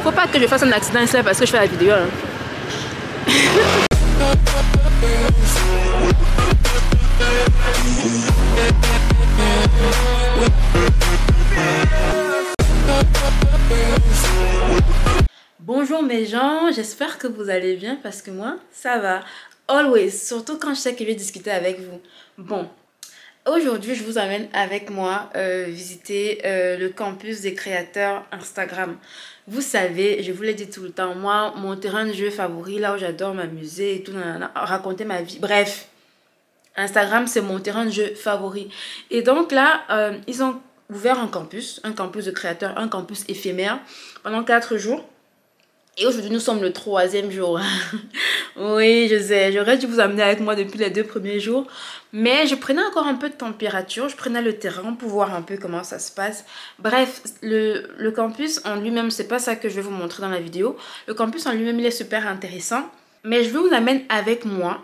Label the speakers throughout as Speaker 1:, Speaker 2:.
Speaker 1: Faut pas que je fasse un accident ici parce que je fais la vidéo. Hein. Bonjour mes gens, j'espère que vous allez bien parce que moi, ça va. Always, surtout quand je sais que je vais discuter avec vous. Bon, aujourd'hui, je vous amène avec moi visiter le campus des créateurs Instagram. Vous savez, je vous l'ai dit tout le temps, moi, mon terrain de jeu favori, là où j'adore m'amuser et tout, raconter ma vie. Bref, Instagram, c'est mon terrain de jeu favori. Et donc là, ils ont ouvert un campus de créateurs, un campus éphémère pendant 4 jours. Et aujourd'hui, nous sommes le 3e jour. Oui, je sais, j'aurais dû vous amener avec moi depuis les 2 premiers jours. Mais je prenais encore un peu de température, je prenais le terrain pour voir un peu comment ça se passe. Bref, le campus en lui-même, c'est pas ça que je vais vous montrer dans la vidéo. Le campus en lui-même, il est super intéressant. Mais je vais vous amener avec moi.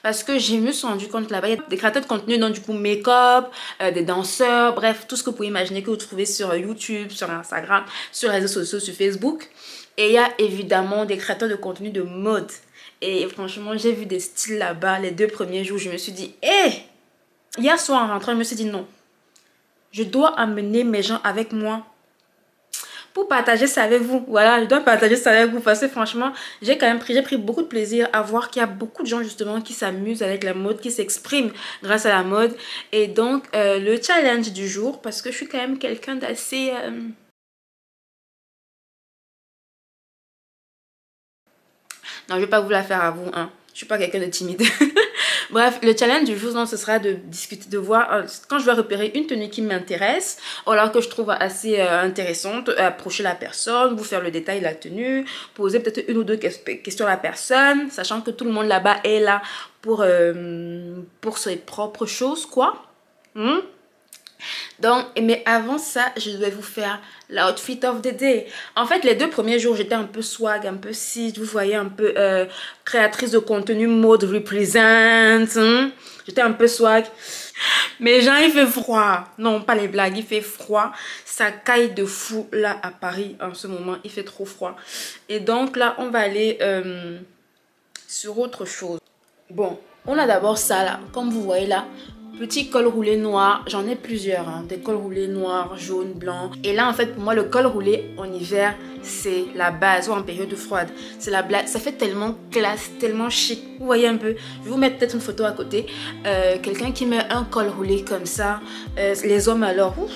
Speaker 1: Parce que je me suis rendu compte là-bas, il y a des créateurs de contenu, donc du coup make-up, des danseurs, bref, tout ce que vous pouvez imaginer que vous trouvez sur YouTube, sur Instagram, sur les réseaux sociaux, sur Facebook. Et il y a évidemment des créateurs de contenu de mode. Et franchement, j'ai vu des styles là-bas les 2 premiers jours. Je me suis dit, hé! Hier soir en rentrant, je me suis dit non. Je dois amener mes gens avec moi. Pour partager ça avec vous. Voilà, je dois partager ça avec vous. Parce que franchement, j'ai pris beaucoup de plaisir à voir qu'il y a beaucoup de gens justement qui s'amusent avec la mode, qui s'expriment grâce à la mode. Et donc, le challenge du jour, parce que je suis quand même quelqu'un d'assez... Non, je vais pas vous la faire à vous, hein. Je suis pas quelqu'un de timide. Bref, le challenge du jour, ce sera de discuter, de voir quand je vais repérer une tenue qui m'intéresse, ou alors que je trouve assez intéressante, approcher la personne, vous faire le détail de la tenue, poser peut-être 1 ou 2 questions à la personne, sachant que tout le monde là-bas est là pour ses propres choses, quoi. Donc, mais avant ça, je vais vous faire l'outfit of the day. En fait, les 2 premiers jours, j'étais un peu swag, un peu si, vous voyez, un peu créatrice de contenu mode represent. J'étais un peu swag. Mais genre, il fait froid. Non, pas les blagues, il fait froid. Ça caille de fou là à Paris en ce moment. Il fait trop froid. Et donc là, on va aller sur autre chose. Bon, on a d'abord ça là, comme vous voyez là. Petit col roulé noir, j'en ai plusieurs, hein, des cols roulés noirs, jaunes, blancs. Et là, en fait, pour moi, le col roulé en hiver, c'est la base, ou en période froide. C'est la blague, ça fait tellement classe, tellement chic. Vous voyez un peu, je vais vous mettre peut-être une photo à côté. Quelqu'un qui met un col roulé comme ça. Les hommes alors, ouf.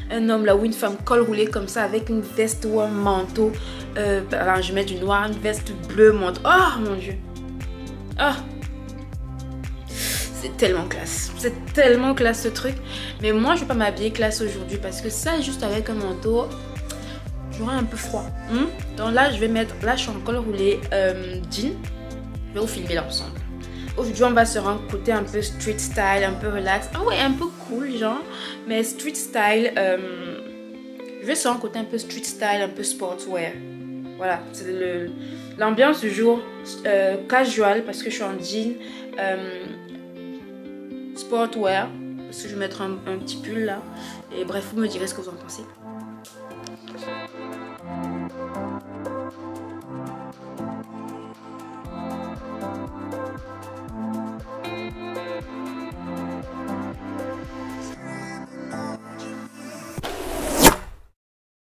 Speaker 1: Un homme là ou une femme col roulé comme ça avec une veste ou un manteau. Alors, je mets du noir, une veste bleue, manteau. Oh mon Dieu. Oh. C'est tellement classe ce truc. Mais moi je vais pas m'habiller classe aujourd'hui parce que ça juste avec un manteau j'aurai un peu froid. Donc là je vais mettre, là je suis en col roulé jean. Je vais vous filmer l'ensemble. Aujourd'hui on va sur un côté un peu street style, un peu relax. Ah ouais, un peu cool genre. Mais street style, je vais sur un côté un peu street style, un peu sportswear. Voilà, c'est l'ambiance du jour. Casual parce que je suis en jean. Sportwear, parce que je vais mettre un petit pull là. Et bref, vous me direz ce que vous en pensez.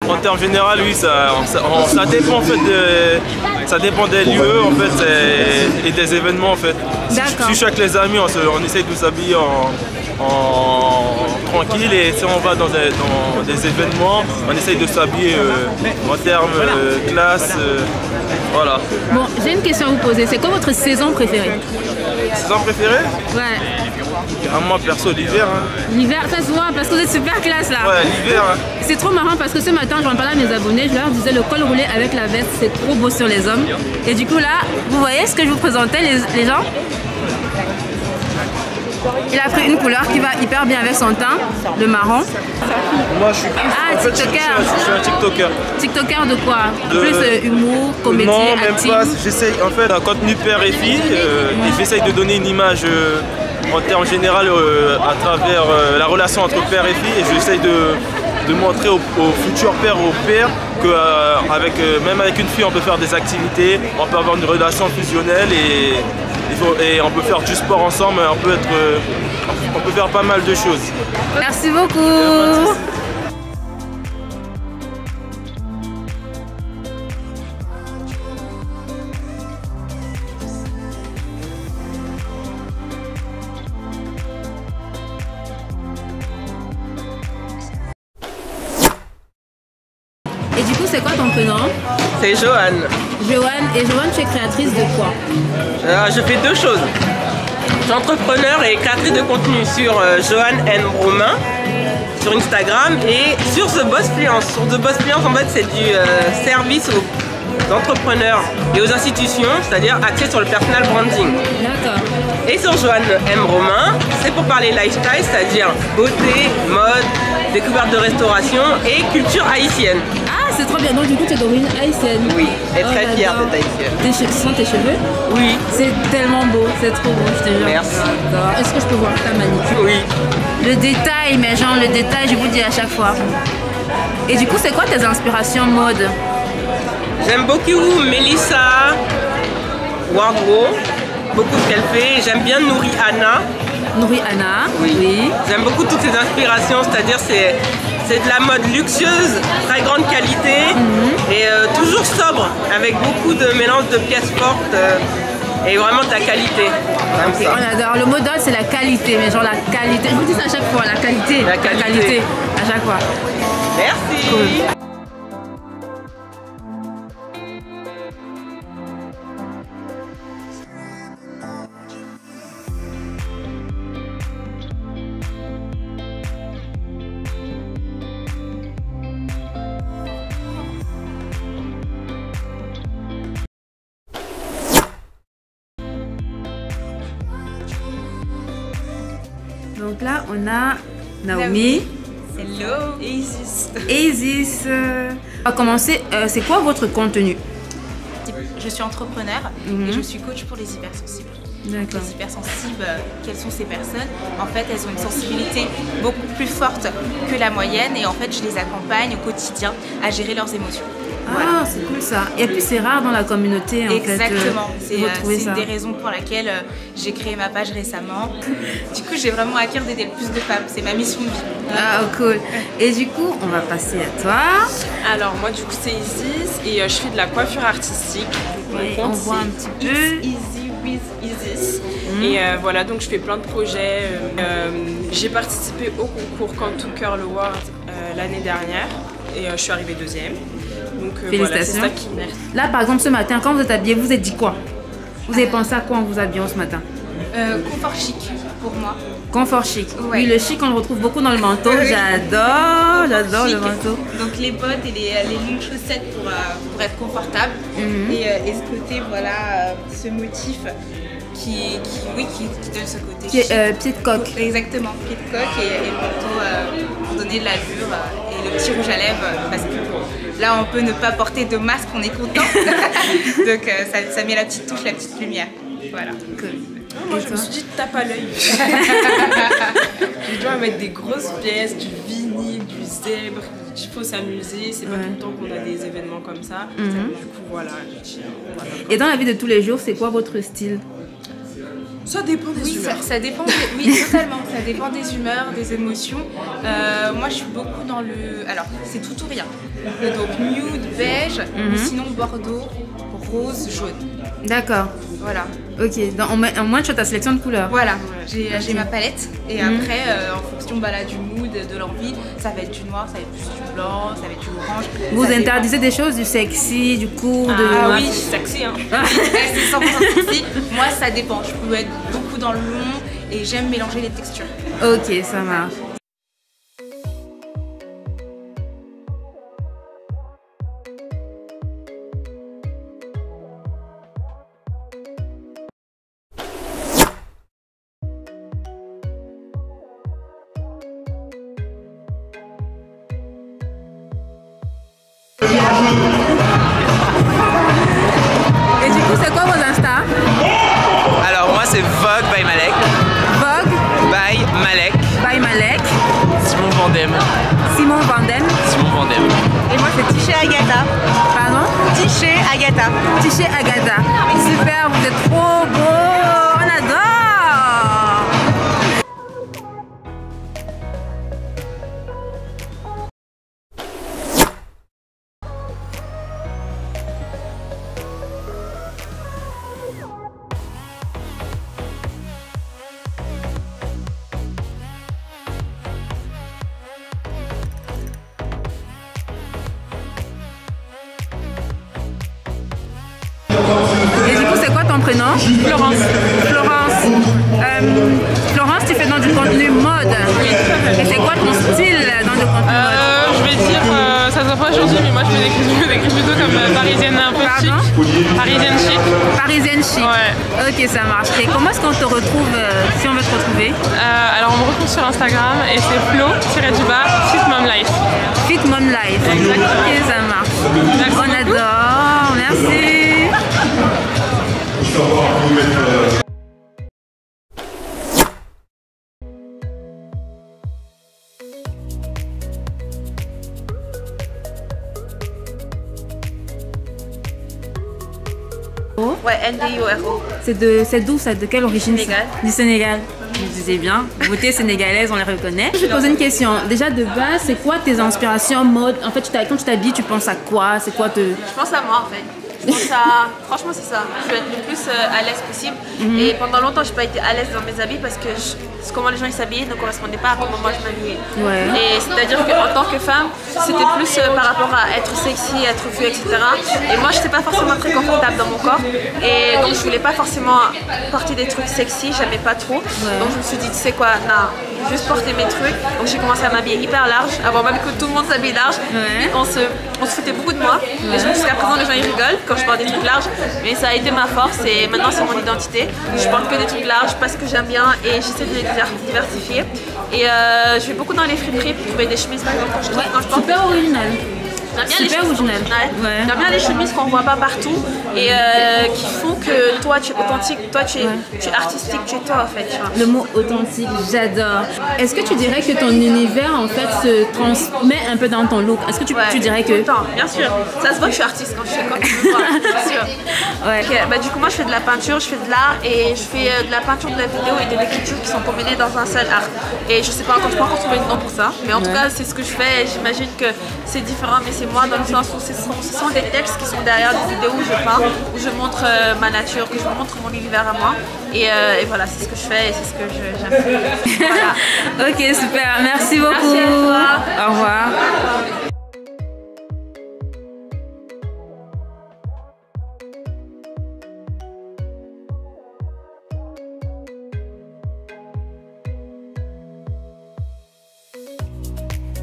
Speaker 2: En termes général, oui, ça dépend en fait ça dépend des lieux en fait et des événements en fait. Si je suis avec les amis, on essaye de s'habiller en tranquille, et si on va dans des événements, on essaye de s'habiller en termes classe, voilà.
Speaker 1: Bon, j'ai une question à vous poser, c'est quoi votre saison préférée?
Speaker 2: Saison préférée?
Speaker 1: Ouais.
Speaker 2: À moi perso, l'hiver. Hein.
Speaker 1: L'hiver, ça se voit parce que vous êtes super classe là.
Speaker 2: Ouais, l'hiver. Hein.
Speaker 1: C'est trop marrant parce que ce matin, j'en parlais à mes abonnés, je leur disais le col roulé avec la veste, c'est trop beau sur les hommes. Et du coup là, vous voyez ce que je vous présentais les gens? Il a pris une couleur qui va hyper bien avec son teint, le marron.
Speaker 2: Moi je suis
Speaker 1: TikToker.
Speaker 2: Je suis un TikToker.
Speaker 1: TikToker de quoi? Plus humour, comédie,
Speaker 2: non, même
Speaker 1: acting.
Speaker 2: pas. J'essaye en fait un contenu père et fille et j'essaye de donner une image en termes général à travers la relation entre père et fille, et j'essaye de montrer aux futurs pères, aux pères, que même avec une fille on peut faire des activités, on peut avoir une relation fusionnelle et on peut faire du sport ensemble, on peut faire pas mal de choses.
Speaker 1: Merci beaucoup. Et du coup, c'est quoi ton prénom?
Speaker 3: C'est Joanne.
Speaker 1: Joanne. Et Joanne, tu es créatrice de quoi?
Speaker 3: Je fais deux choses. Je suis entrepreneur et créatrice de contenu sur Joanne N. Romain sur Instagram et sur The Boss Fluence. Sur The Boss Fluence, en fait, c'est du service aux entrepreneurs et aux institutions, c'est-à-dire axé sur le personal branding.
Speaker 1: D'accord.
Speaker 3: Et sur Joanne M. Romain, c'est pour parler lifestyle, c'est-à-dire beauté, mode, découverte de restauration et culture haïtienne.
Speaker 1: Ah, c'est trop bien. Donc, du coup, tu es d'origine haïtienne.
Speaker 3: Oui, et très fière d'être haïtienne.
Speaker 1: Tu sens tes cheveux?
Speaker 3: Oui.
Speaker 1: C'est tellement beau, c'est trop beau, je te jure.
Speaker 3: Merci.
Speaker 1: Est-ce que je peux voir ta manicure?
Speaker 3: Oui.
Speaker 1: Le détail, mais genre le détail, je vous dis à chaque fois. Et du coup, c'est quoi tes inspirations mode?
Speaker 3: J'aime beaucoup Melissa Wardrobe, beaucoup ce qu'elle fait. J'aime bien Nouri Anna.
Speaker 1: Nouri Anna, oui.
Speaker 3: J'aime beaucoup toutes ses inspirations, c'est-à-dire c'est de la mode luxueuse, très grande qualité et toujours sobre, avec beaucoup de mélange de pièces fortes et vraiment de la qualité.
Speaker 1: Okay, on adore. Le mot d'ordre, c'est la qualité, mais genre la qualité. Je vous dis ça à chaque fois, la qualité.
Speaker 3: La qualité.
Speaker 1: À chaque fois.
Speaker 3: Merci.
Speaker 1: Cool. Donc là, on a Naomi.
Speaker 4: Hello. Et Isis.
Speaker 1: Isis. On va commencer. C'est quoi votre contenu?
Speaker 4: Je suis entrepreneur et je suis coach pour les hypersensibles.
Speaker 1: D'accord.
Speaker 4: Les hypersensibles, quelles sont ces personnes? En fait, elles ont une sensibilité beaucoup plus forte que la moyenne et en fait, je les accompagne au quotidien à gérer leurs émotions.
Speaker 1: Ah,
Speaker 4: voilà.
Speaker 1: c'est cool ça. Et puis c'est rare dans la communauté en
Speaker 4: Exactement.
Speaker 1: fait.
Speaker 4: C'est une des raisons pour laquelle j'ai créé ma page récemment. Du coup, j'ai vraiment à cœur d'aider le plus de femmes. C'est ma mission de vie.
Speaker 1: Ah, cool. Et du coup, on va passer à toi.
Speaker 5: Alors moi, du coup, c'est Isis et je fais de la coiffure artistique.
Speaker 1: Oui, on voit un petit peu.
Speaker 5: Easy with Isis. Et voilà, donc je fais plein de projets. J'ai participé au concours Come to Curl Award l'année dernière et je suis arrivée deuxième. Donc voilà, c'est ça qui me reste.
Speaker 1: Là, par exemple, ce matin, quand vous êtes habillée, vous êtes dit quoi? Vous avez pensé à quoi en vous habillant ce matin?
Speaker 4: Confort chic pour moi.
Speaker 1: Confort chic.
Speaker 4: Ouais.
Speaker 1: Oui, le chic, on le retrouve beaucoup dans le manteau. J'adore le manteau.
Speaker 4: Donc les bottes et les longues chaussettes pour être confortable. Et ce côté, voilà, ce motif qui donne ce côté chic.
Speaker 1: Pied de coque.
Speaker 4: Exactement, pied de coque et le manteau pour donner de l'allure et le petit rouge à lèvres parce que là on peut ne pas porter de masque, on est content. Donc ça met la petite touche, la petite lumière. Voilà.
Speaker 1: Cool.
Speaker 5: Moi je me suis dit tape à l'œil. Je dois mettre des grosses pièces, du vinyle, du zèbre. Il faut s'amuser, c'est pas tout le temps qu'on a des événements comme ça. Du coup voilà.
Speaker 1: Et dans la vie de tous les jours, c'est quoi votre style?
Speaker 5: Ça dépend des humeurs.
Speaker 4: Ça dépend oui, totalement. Ça dépend des humeurs, des émotions. Moi, je suis beaucoup dans le... Alors, c'est tout ou rien. Donc, nude, beige, ou sinon Bordeaux, rose, jaune.
Speaker 1: D'accord.
Speaker 4: Voilà.
Speaker 1: Ok, donc, au moins tu as ta sélection de couleurs.
Speaker 4: Voilà, j'ai ma palette. Et après, en fonction du mood, de l'envie, ça va être du noir, ça va être plus du blanc, ça va être du orange.
Speaker 1: Vous interdisez des choses, du sexy, du court,
Speaker 4: Ah oui, sexy, hein. C'est 100% sexy. Moi, ça dépend. Je peux être beaucoup dans le long et j'aime mélanger les textures.
Speaker 1: Ok, ça marche. Et du coup, c'est quoi vos Insta?
Speaker 3: Alors moi c'est Vogue by Malek.
Speaker 1: Vogue
Speaker 3: By Malek.
Speaker 1: by Malek.
Speaker 3: Simon Vandem.
Speaker 1: Simon Vandem. Pardon?
Speaker 4: Tiché Agatha.
Speaker 1: Tiché Agatha. Super, vous êtes trop beau. On adore. Et du coup, c'est quoi ton prénom?
Speaker 5: Florence.
Speaker 1: Florence. Florence, tu fais dans du contenu mode. Et c'est quoi ton style dans le contenu mode?
Speaker 5: Je vais dire, ça se voit pas aujourd'hui, mais moi je fais des clips plutôt comme parisienne un peu chic. Parisienne chic.
Speaker 1: Parisienne chic.
Speaker 5: Ouais.
Speaker 1: Ok, ça marche. Et comment est-ce qu'on te retrouve si on veut te retrouver?
Speaker 5: Alors on me retrouve sur Instagram et c'est Flo-Fit Mom Life.
Speaker 1: Fit Mom Life.
Speaker 5: Exactement.
Speaker 1: Ok, ça marche.
Speaker 5: Merci
Speaker 1: On
Speaker 5: beaucoup.
Speaker 1: adore. Merci.
Speaker 4: Ouais, NDIORO.
Speaker 1: C'est d'où ça? De quelle origine?
Speaker 4: Sénégal.
Speaker 1: Du Sénégal. Vous disiez bien. Beauté sénégalaise, on les reconnaît. Je vais te poser une question. Déjà de base, c'est quoi tes inspirations mode? En fait, quand tu t'habilles, tu penses à quoi? C'est quoi te...
Speaker 6: Je pense à moi en fait. Je pense à... Franchement c'est ça. Je veux être le plus à l'aise possible. Et pendant longtemps j'ai pas été à l'aise dans mes habits parce que comment les gens ils s'habillaient ne correspondait pas à comment moi je m'habillais.
Speaker 1: Ouais.
Speaker 6: Et c'est-à-dire qu'en tant que femme, c'était plus par rapport à être sexy, être vue, etc. Et moi j'étais pas forcément très confortable dans mon corps. Et donc je voulais pas forcément porter des trucs sexy, j'aimais pas trop. Donc je me suis dit tu sais quoi, non, juste porter mes trucs. Donc j'ai commencé à m'habiller hyper large, avant même que tout le monde s'habille large.
Speaker 1: Ouais.
Speaker 6: On se foutait beaucoup de moi. Et jusqu'à présent les gens ils rigolent quand je porte des trucs larges. Mais ça a été ma force et maintenant c'est mon identité. Je porte que des trucs larges parce que j'aime bien et j'essaie de les diversifier. Et je vais beaucoup dans les friperies pour trouver des chemises par exemple quand je porte.
Speaker 1: Super original.
Speaker 6: J'aime bien
Speaker 1: Super
Speaker 6: les chemises
Speaker 1: original. Ouais.
Speaker 6: J'aime bien les chemises qu'on voit pas partout et qui font que toi tu es authentique, toi tu es artistique, tu es toi en fait. Tu vois.
Speaker 1: Le mot authentique, j'adore. Est-ce que tu dirais que ton univers en fait se transmet un peu dans ton look? Est-ce que tu dirais que...
Speaker 6: Tout le temps, bien sûr. Ça se voit que je suis artiste quand je fais quoi que tu me vois, bien sûr.
Speaker 1: Ouais.
Speaker 6: Okay, bah, du coup moi je fais de la peinture, je fais de l'art et je fais de la peinture, de la vidéo et de l'écriture qui sont combinés dans un seul art. Et je sais pas encore, je peux encore trouver le nom pour ça. Mais en tout cas c'est ce que je fais et j'imagine que c'est différent mais c'est moi dans le sens où ce sont des textes qui sont derrière des vidéos où je peins, où je montre ma nature, que je montre mon univers à moi. Et voilà, c'est ce que je fais et c'est ce que j'aime. Voilà.
Speaker 1: Ok, super. Merci beaucoup.
Speaker 6: Merci à toi.
Speaker 1: Au revoir.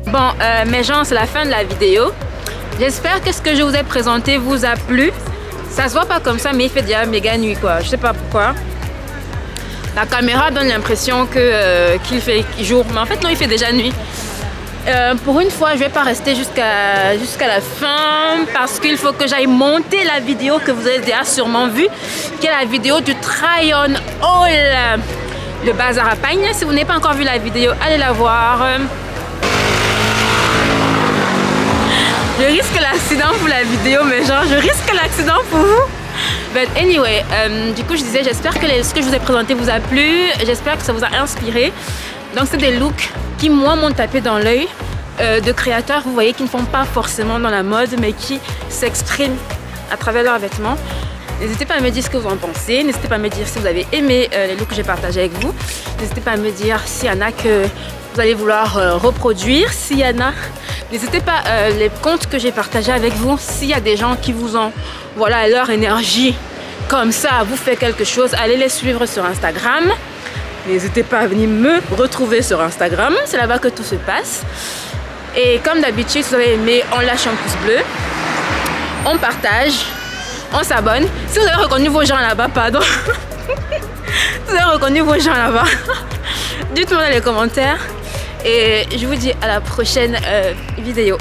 Speaker 1: Bon, mes gens, c'est la fin de la vidéo. J'espère que ce que je vous ai présenté vous a plu. Ça se voit pas comme ça, mais il fait déjà méga nuit, quoi. Je sais pas pourquoi. La caméra donne l'impression qu'il fait jour, mais en fait non, il fait déjà nuit. Pour une fois, je vais pas rester jusqu'à la fin parce qu'il faut que j'aille monter la vidéo que vous avez déjà sûrement vue, qui est la vidéo du Try On Haul, le bazar à Pagne. Si vous n'avez pas encore vu la vidéo, allez la voir. Je risque l'accident pour la vidéo, mais genre, je risque l'accident pour vous. But anyway, du coup, je disais, j'espère que ce que je vous ai présenté vous a plu. J'espère que ça vous a inspiré. Donc, c'est des looks qui, moi, m'ont tapé dans l'œil de créateurs, vous voyez, qui ne font pas forcément dans la mode, mais qui s'expriment à travers leurs vêtements. N'hésitez pas à me dire ce que vous en pensez. N'hésitez pas à me dire si vous avez aimé les looks que j'ai partagés avec vous. N'hésitez pas à me dire s'il y en a que vous allez vouloir reproduire. S'il y en a, n'hésitez pas les comptes que j'ai partagés avec vous. S'il y a des gens qui vous ont, voilà, leur énergie comme ça, vous fait quelque chose, allez les suivre sur Instagram. N'hésitez pas à venir me retrouver sur Instagram. C'est là-bas que tout se passe. Et comme d'habitude, si vous avez aimé, on lâche un pouce bleu. On partage. On s'abonne. Si vous avez reconnu vos gens là-bas, pardon. Si vous avez reconnu vos gens là-bas, dites-moi dans les commentaires. Et je vous dis à la prochaine vidéo.